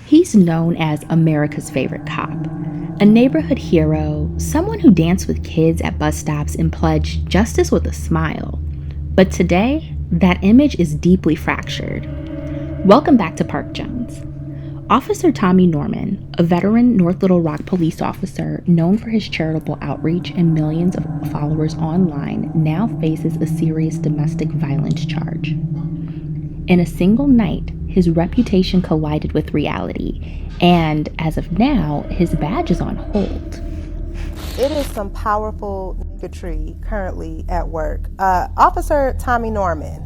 He's known as America's favorite cop, a neighborhood hero, someone who danced with kids at bus stops and pledged justice with a smile. But today, that image is deeply fractured. Welcome back to Park Jones. Officer Tommy Norman, a veteran North Little Rock police officer known for his charitable outreach and millions of followers online, now faces a serious domestic violence charge. In a single night, his reputation collided with reality, and as of now, his badge is on hold. It is some powerful bigotry currently at work. Officer Tommy Norman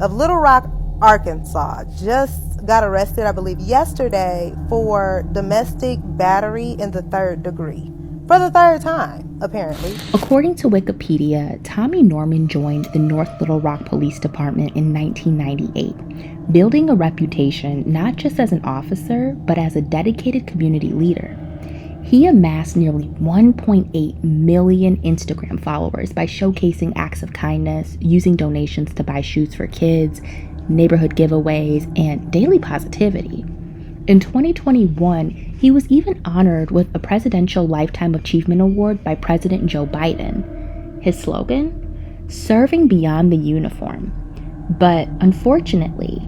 of Little Rock, Arkansas, just got arrested, I believe, yesterday for domestic battery in the third degree. For the third time, apparently. According to Wikipedia, Tommy Norman joined the North Little Rock Police Department in 1998, building a reputation not just as an officer, but as a dedicated community leader. He amassed nearly 1.8 million Instagram followers by showcasing acts of kindness, using donations to buy shoes for kids, neighborhood giveaways, and daily positivity. In 2021, he was even honored with a Presidential Lifetime Achievement Award by President Joe Biden. His slogan? Serving beyond the uniform. But unfortunately,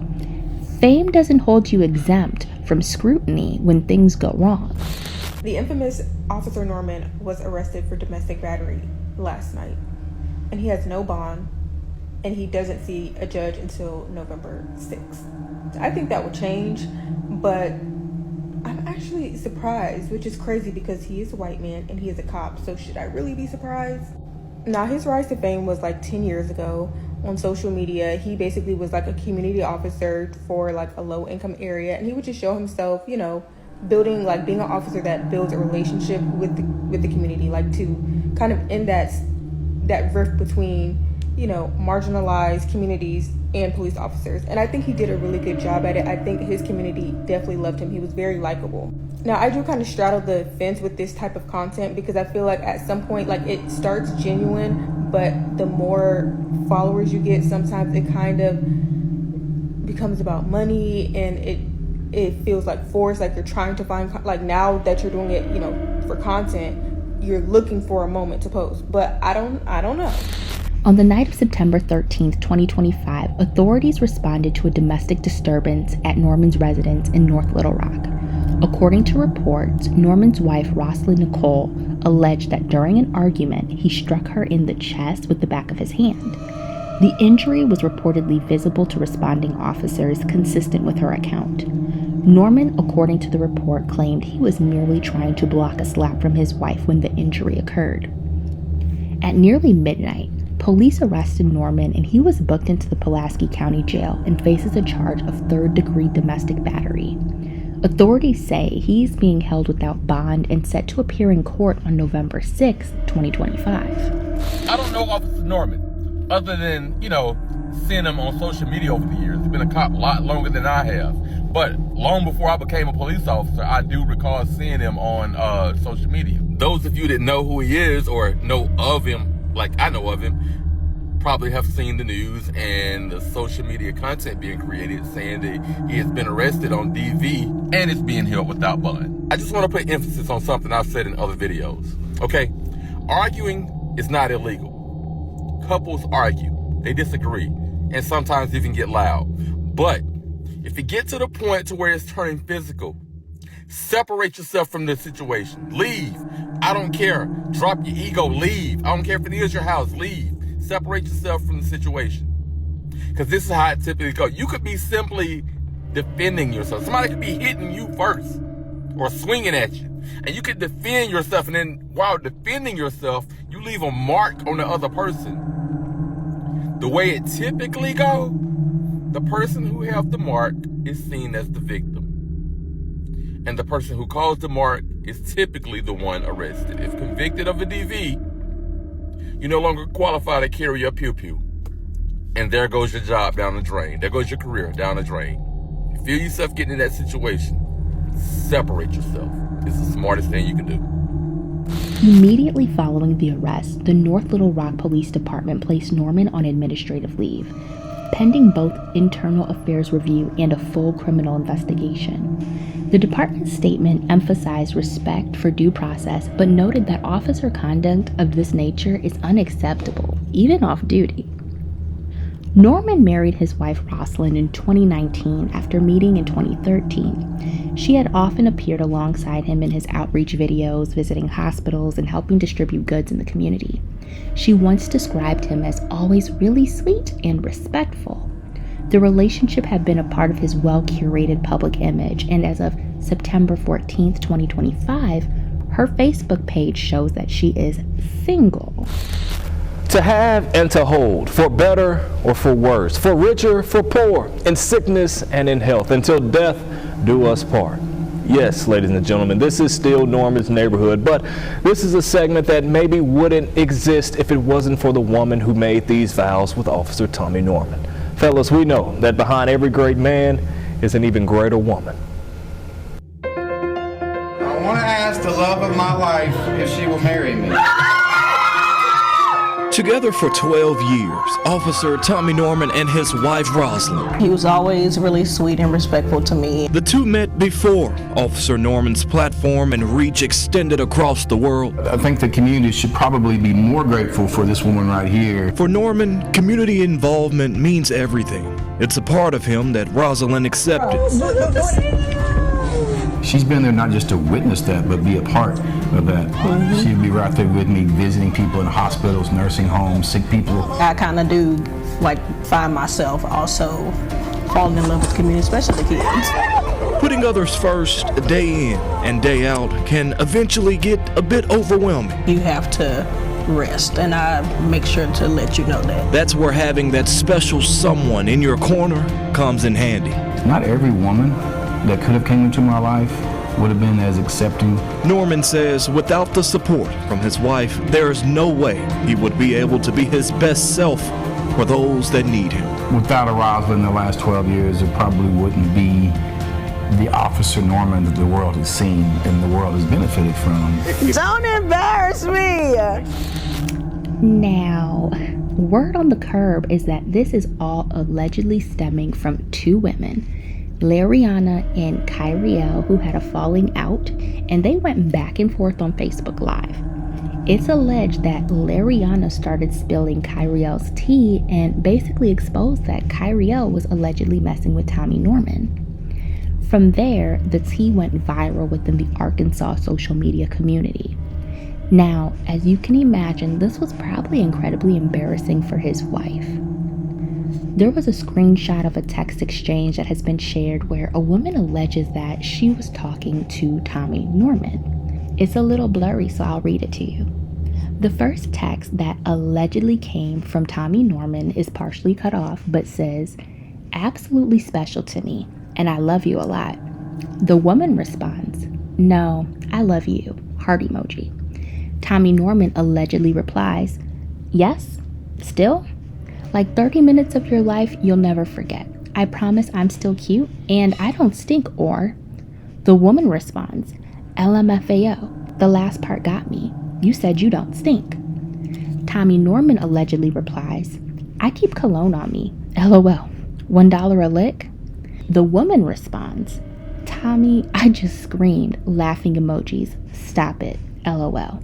fame doesn't hold you exempt from scrutiny when things go wrong. The infamous Officer Norman was arrested for domestic battery last night, and he has no bond, and he doesn't see a judge until November 6th. I think that will change, but I'm actually surprised, which is crazy because he is a white man and he is a cop, so should I really be surprised? Now, his rise to fame was like 10 years ago on social media. He basically was like a community officer for like a low income area, and he would just show himself, being an officer that builds a relationship with the community, like to kind of end that rift between marginalized communities and police officers. And I think he did a really good job at it. I think his community definitely loved him. He was very likable. Now, I do kind of straddle the fence with this type of content because I feel like at some point, like, it starts genuine, but the more followers you get, sometimes it kind of becomes about money, and it feels like forced, like you're trying to find, like, now that you're doing it, for content, you're looking for a moment to post. But I don't know. On the night of September 13th, 2025, authorities responded to a domestic disturbance at Norman's residence in North Little Rock. According to reports, Norman's wife, Rosalind Nicole, alleged that during an argument, he struck her in the chest with the back of his hand. The injury was reportedly visible to responding officers, consistent with her account. Norman, according to the report, claimed he was merely trying to block a slap from his wife when the injury occurred. At nearly midnight, police arrested Norman, and he was booked into the Pulaski County Jail and faces a charge of third-degree domestic battery. Authorities say he's being held without bond and set to appear in court on November 6, 2025. I don't know Officer Norman, other than, seeing him on social media over the years. He's been a cop a lot longer than I have. But long before I became a police officer, I do recall seeing him on social media. Those of you that know who he is or know of him, like I know of him, probably have seen the news and the social media content being created saying that he has been arrested on DV and is being held without bond. I just want to put emphasis on something I've said in other videos. Okay, arguing is not illegal. Couples argue, they disagree, and sometimes even get loud. But if you get to the point to where it's turning physical, separate yourself from the situation. Leave. I don't care. Drop your ego. Leave. I don't care if it is your house. Leave. Separate yourself from the situation. Because this is how it typically goes. You could be simply defending yourself. Somebody could be hitting you first or swinging at you. And you could defend yourself. And then while defending yourself, you leave a mark on the other person. The way it typically goes, the person who has the mark is seen as the victim. And the person who caused the mark is typically the one arrested. If convicted of a DV, you no longer qualify to carry a pew-pew. And there goes your job down the drain. There goes your career down the drain. If you feel yourself getting in that situation, separate yourself. It's the smartest thing you can do. Immediately following the arrest, the North Little Rock Police Department placed Norman on administrative leave. pending both internal affairs review and a full criminal investigation. The department's statement emphasized respect for due process, but noted that officer conduct of this nature is unacceptable, even off duty. Norman married his wife Rosalind in 2019 after meeting in 2013. She had often appeared alongside him in his outreach videos, visiting hospitals and helping distribute goods in the community. She once described him as always really sweet and respectful. The relationship had been a part of his well-curated public image, and as of September 14th, 2025, her Facebook page shows that she is single. To have and to hold, for better or for worse, for richer, for poor, in sickness and in health, until death do us part. Yes, ladies and gentlemen, this is still Norman's Neighborhood, but this is a segment that maybe wouldn't exist if it wasn't for the woman who made these vows with Officer Tommy Norman. Fellas, we know that behind every great man is an even greater woman. I want to ask the love of my life if she will marry me. Together for 12 years, Officer Tommy Norman and his wife Rosalind. He was always really sweet and respectful to me. The two met before Officer Norman's platform and reach extended across the world. I think the community should probably be more grateful for this woman right here. For Norman, community involvement means everything. It's a part of him that Rosalind accepted. She's been there not just to witness that, but be a part of that. She'd be right there with me, visiting people in hospitals, nursing homes, sick people. I kind of do find myself also falling in love with the community, especially the kids. Putting others first, day in and day out, can eventually get a bit overwhelming. You have to rest, and I make sure to let you know that. That's where having that special someone in your corner comes in handy. Not every woman that could have came into my life would have been as accepting. Norman says without the support from his wife, there is no way he would be able to be his best self for those that need him. Without a Rosalind in the last 12 years, it probably wouldn't be the Officer Norman that the world has seen and the world has benefited from. Don't embarrass me! Now, word on the curb is that this is all allegedly stemming from two women, Lariana and Kyrielle, who had a falling out, and they went back and forth on Facebook Live. It's alleged that Lariana started spilling Kyrielle's tea and basically exposed that Kyrielle was allegedly messing with Tommy Norman. From there, the tea went viral within the Arkansas social media community. Now, as you can imagine, this was probably incredibly embarrassing for his wife. There was a screenshot of a text exchange that has been shared where a woman alleges that she was talking to Tommy Norman. It's a little blurry, so I'll read it to you. The first text that allegedly came from Tommy Norman is partially cut off, but says, "Absolutely special to me, and I love you a lot." The woman responds, "No, I love you," heart emoji. Tommy Norman allegedly replies, "Yes? Still? Like 30 minutes of your life you'll never forget. I promise I'm still cute and I don't stink," or the woman responds, "LMFAO, the last part got me. You said you don't stink." Tommy Norman allegedly replies, "I keep cologne on me. LOL. $1 a lick?" The woman responds, "Tommy, I just screamed," laughing emojis. "Stop it. LOL."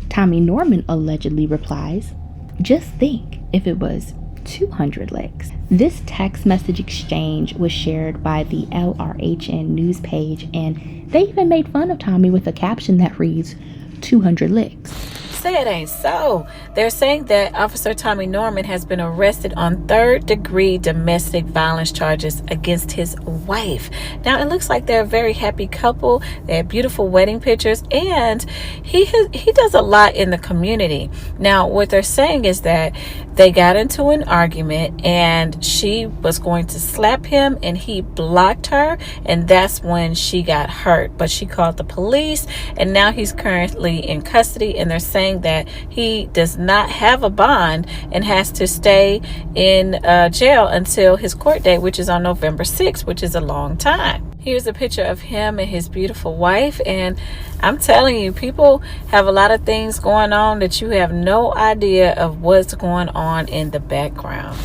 Tommy Norman allegedly replies, "Just think if it was 200 licks." This text message exchange was shared by the LRHN news page, and they even made fun of Tommy with a caption that reads, 200 licks. Say it ain't so. They're saying that Officer Tommy Norman has been arrested on third-degree domestic violence charges against his wife. Now, it looks like they're a very happy couple. They have beautiful wedding pictures, and he does a lot in the community. Now, what they're saying is that they got into an argument, and she was going to slap him, and he blocked her, and that's when she got hurt. But she called the police, and now he's currently in custody, and they're saying that he does not have a bond and has to stay in jail until his court date, which is on November 6th, which is a long time. Here's a picture of him and his beautiful wife, and I'm telling you, people have a lot of things going on that you have no idea of what's going on in the background.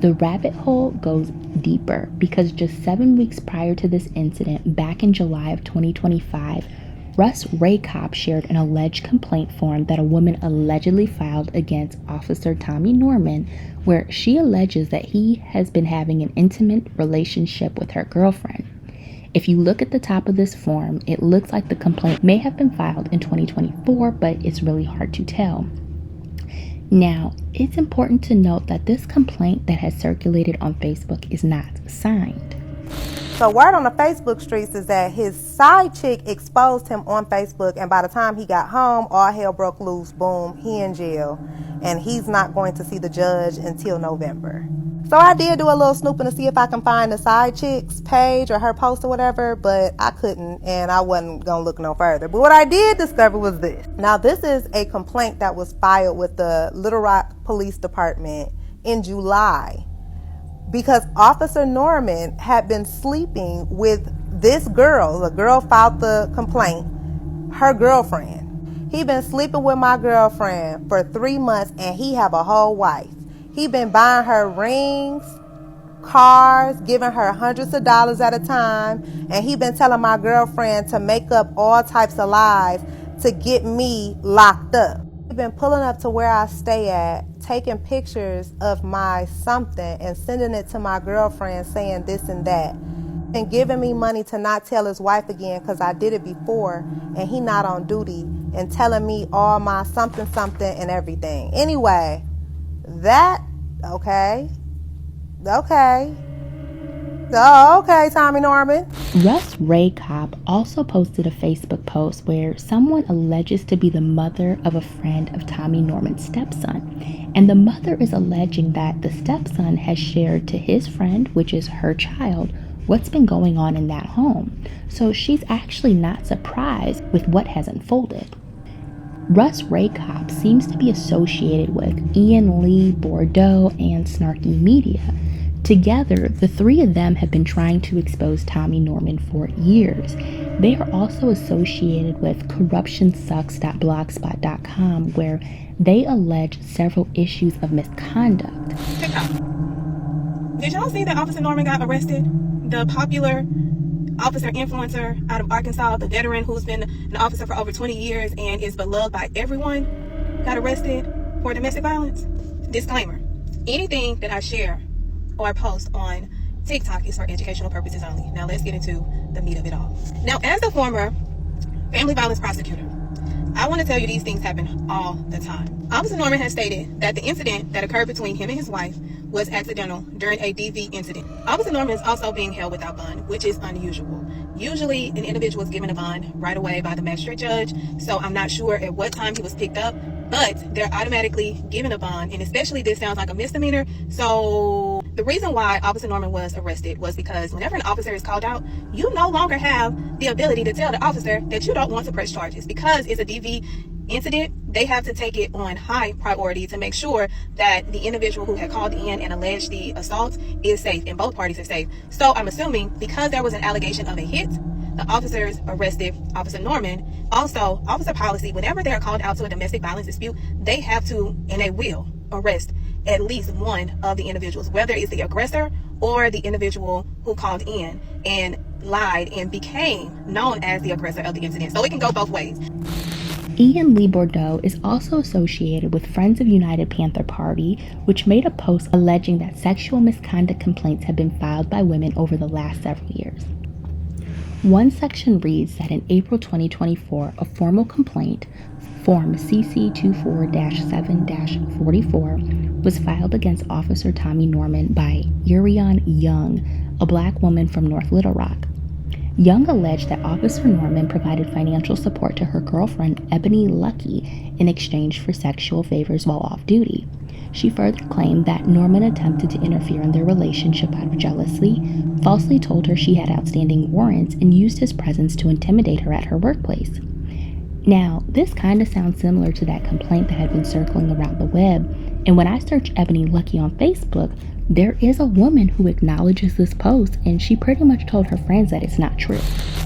The rabbit hole goes deeper because just 7 weeks prior to this incident, back in July of 2025, Russ Raycop shared an alleged complaint form that a woman allegedly filed against Officer Tommy Norman, where she alleges that he has been having an intimate relationship with her girlfriend. If you look at the top of this form, it looks like the complaint may have been filed in 2024, but it's really hard to tell. Now, it's important to note that this complaint that has circulated on Facebook is not signed. So word on the Facebook streets is that his side chick exposed him on Facebook, and by the time he got home, all hell broke loose. Boom, he in jail, and he's not going to see the judge until November. So I did do a little snooping to see if I can find the side chick's page or her post or whatever, but I couldn't, and I wasn't going to look no further. But what I did discover was this. Now, this is a complaint that was filed with the Little Rock Police Department in July, because Officer Norman had been sleeping with this girl. The girl filed the complaint, her girlfriend. He been sleeping with my girlfriend for 3 months, and he have a whole wife. He been buying her rings, cars, giving her hundreds of dollars at a time, and he been telling my girlfriend to make up all types of lies to get me locked up. He been pulling up to where I stay at, taking pictures of my something and sending it to my girlfriend saying this and that, and giving me money to not tell his wife again because I did it before and he not on duty, and telling me all my something and everything. Anyway, that, okay, Tommy Norman. Russ Raycop also posted a Facebook post where someone alleges to be the mother of a friend of Tommy Norman's stepson. And the mother is alleging that the stepson has shared to his friend, which is her child, what's been going on in that home. So she's actually not surprised with what has unfolded. Russ Raycop seems to be associated with Ian Lee Bordeaux and Snarky Media. Together, the three of them have been trying to expose Tommy Norman for years. They are also associated with corruptionsucks.blogspot.com, where they allege several issues of misconduct. Did y'all see that Officer Norman got arrested? The popular officer influencer out of Arkansas, the veteran who's been an officer for over 20 years and is beloved by everyone, got arrested for domestic violence. Disclaimer: anything that I share or post on TikTok is for educational purposes only. Now let's get into the meat of it all. Now, as a former family violence prosecutor, I want to tell you these things happen all the time. Officer Norman has stated that the incident that occurred between him and his wife was accidental during a DV incident. Officer Norman is also being held without bond, which is unusual. Usually an individual is given a bond right away by the magistrate judge, so I'm not sure at what time he was picked up, but they're automatically given a bond, and especially this sounds like a misdemeanor. So the reason why Officer Norman was arrested was because whenever an officer is called out, you no longer have the ability to tell the officer that you don't want to press charges. Because it's a DV incident, they have to take it on high priority to make sure that the individual who had called in and alleged the assault is safe and both parties are safe. So I'm assuming because there was an allegation of a hit, the officers arrested Officer Norman. Also, officer policy, whenever they're called out to a domestic violence dispute, they have to, and they will, arrest at least one of the individuals, whether it's the aggressor or the individual who called in and lied and became known as the aggressor of the incident. So it can go both ways. Ian Lee Bordeaux is also associated with Friends of United Panther Party, which made a post alleging that sexual misconduct complaints have been filed by women over the last several years. One section reads that in April 2024, a formal complaint, Form CC24-7-44, was filed against Officer Tommy Norman by Urion Young, a black woman from North Little Rock. Young alleged that Officer Norman provided financial support to her girlfriend, Ebony Lucky, in exchange for sexual favors while off duty. She further claimed that Norman attempted to interfere in their relationship out of jealousy, falsely told her she had outstanding warrants, and used his presence to intimidate her at her workplace. Now, this kind of sounds similar to that complaint that had been circling around the web, and when I searched Ebony Lucky on Facebook, There is a woman who acknowledges this post, and she pretty much told her friends that it's not true.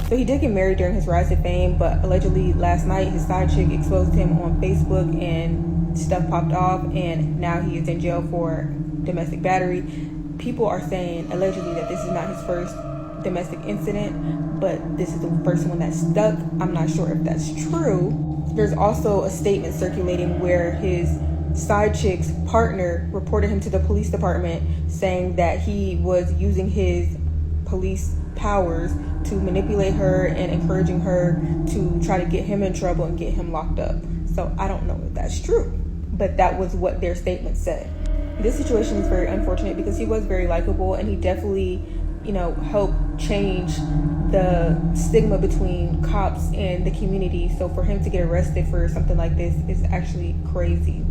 So he did get married during his rise to fame, but allegedly last night his side chick exposed him on Facebook and stuff popped off, and now he is in jail for domestic battery. People are saying allegedly that this is not his first domestic incident, but this is the first one that stuck. I'm not sure if that's true. There's also a statement circulating where his side chick's partner reported him to the police department saying that he was using his police powers to manipulate her and encouraging her to try to get him in trouble and get him locked up. So I don't know if that's true, but that was what their statement said. This situation is very unfortunate because he was very likable, and he definitely, helped change the stigma between cops and the community. So for him to get arrested for something like this is actually crazy.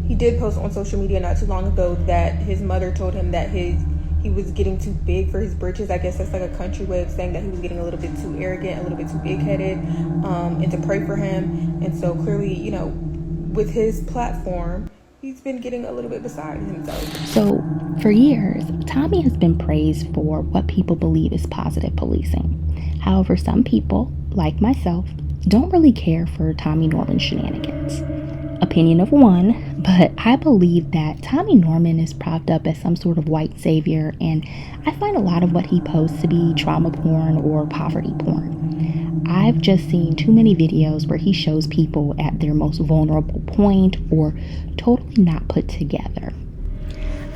He did post on social media not too long ago that his mother told him that he was getting too big for his britches. I guess that's like a country way of saying that he was getting a little bit too arrogant, a little bit too big-headed, and to pray for him. And so clearly, with his platform, he's been getting a little bit beside himself. So for years, Tommy has been praised for what people believe is positive policing. However, some people, like myself, don't really care for Tommy Norman's shenanigans. Opinion of one, but I believe that Tommy Norman is propped up as some sort of white savior, and I find a lot of what he posts to be trauma porn or poverty porn. I've just seen too many videos where he shows people at their most vulnerable point or totally not put together.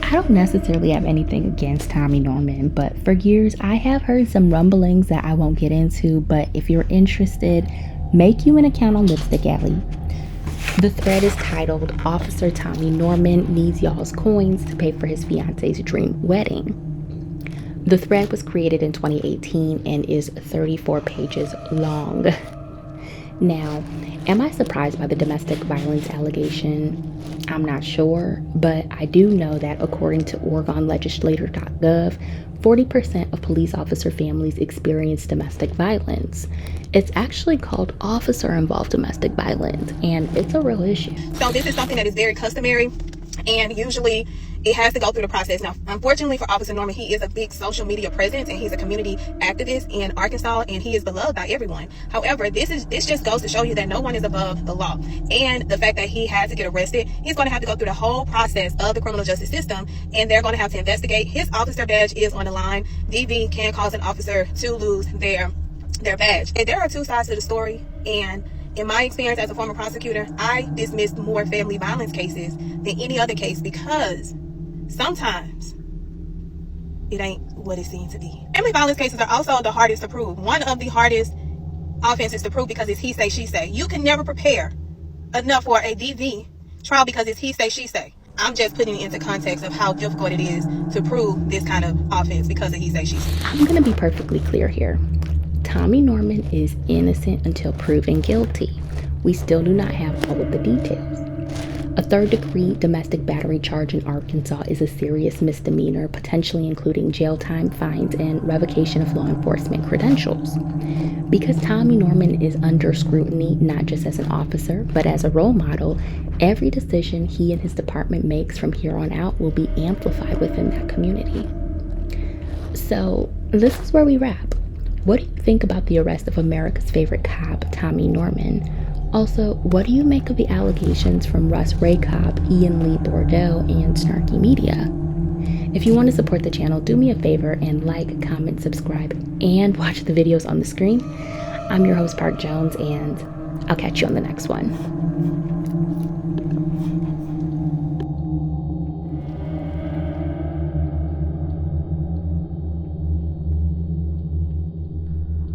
I don't necessarily have anything against Tommy Norman, but for years I have heard some rumblings that I won't get into, but if you're interested, make you an account on Lipstick Alley. The thread is titled, "Officer Tommy Norman Needs Y'all's Coins to Pay for His Fiance's Dream Wedding." The thread was created in 2018 and is 34 pages long. Now, am I surprised by the domestic violence allegation? I'm not sure, but I do know that according to OregonLegislator.gov, 40% of police officer families experience domestic violence. It's actually called officer-involved domestic violence, and it's a real issue. So this is something that is very customary, and usually it has to go through the process. Now, unfortunately for Officer Norman, he is a big social media presence, and he's a community activist in Arkansas, and he is beloved by everyone. However, this just goes to show you that no one is above the law. And the fact that he had to get arrested, he's going to have to go through the whole process of the criminal justice system, and they're going to have to investigate. His officer badge is on the line. DV can cause an officer to lose their badge. And there are two sides to the story, and in my experience as a former prosecutor, I dismissed more family violence cases than any other case because sometimes it ain't what it seems to be. Family violence cases are also the hardest to prove. One of the hardest offenses to prove because it's he say, she say. You can never prepare enough for a DV trial because it's he say, she say. I'm just putting it into context of how difficult it is to prove this kind of offense because of he say, she say. I'm going to be perfectly clear here. Tommy Norman is innocent until proven guilty. We still do not have all of the details. A third-degree domestic battery charge in Arkansas is a serious misdemeanor, potentially including jail time, fines, and revocation of law enforcement credentials. Because Tommy Norman is under scrutiny, not just as an officer, but as a role model, every decision he and his department makes from here on out will be amplified within that community. So, this is where we wrap. What do you think about the arrest of America's favorite cop, Tommy Norman? Also, what do you make of the allegations from Russ Ray Cop, Ian Lee Bordeaux, and Snarky Media? If you want to support the channel, do me a favor and like, comment, subscribe, and watch the videos on the screen. I'm your host, Park Jones, and I'll catch you on the next one.